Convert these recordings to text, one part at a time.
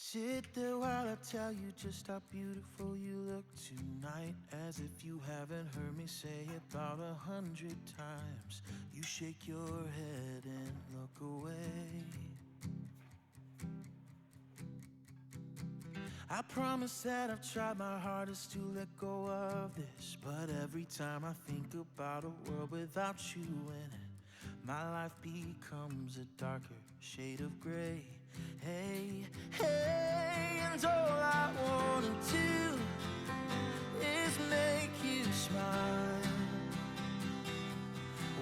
Sit there while I tell you just how beautiful you look tonight. As if you haven't heard me say it about 100 times. You shake your head and look away. I promise that I've tried my hardest to let go of this, but every time I think about a world without you in it, my life becomes a darker shade of gray. Hey, hey, and all I wanna do is make you smile.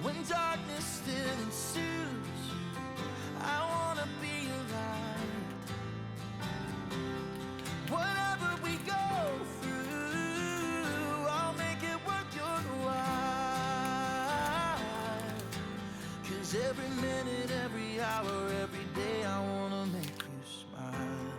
When darkness still ensues, I wanna be your light. Whatever we go through, I'll make it worth your while. 'Cause every minute, every hour, every day, I wanna make you smile.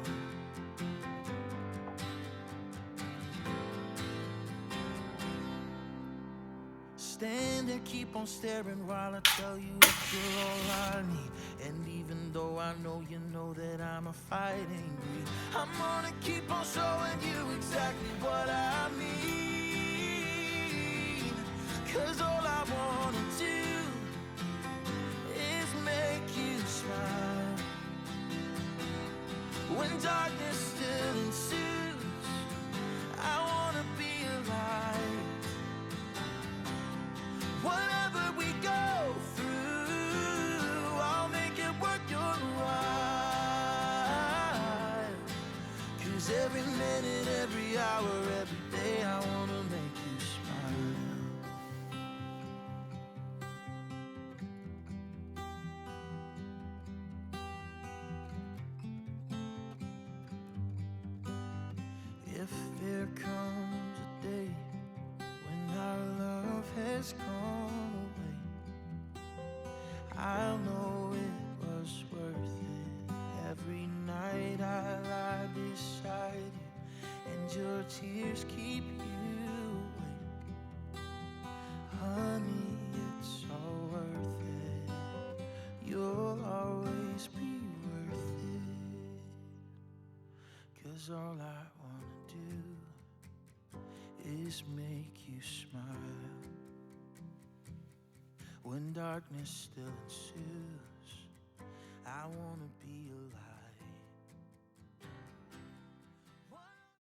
Stand and keep on staring while I tell you that you're all I need. And even though I know you know that I'm a fighting breed, I'm gonna keep on showing you exactly what I mean. 'Cause all I wanna do is make you smile. When darkness still ensues, I wanna be your light. Whatever we go through, I'll make it worth your while. 'Cause every minute, every hour, every day, I wanna make you smile. If there comes a day when our love has gone away, I'll know it was worth it. Every night I lie beside you, and your tears keep you awake. Honey, it's all worth it. You'll always be worth it. 'Cause all I wanna do is make you smile. When darkness still ensues, I wanna be alone.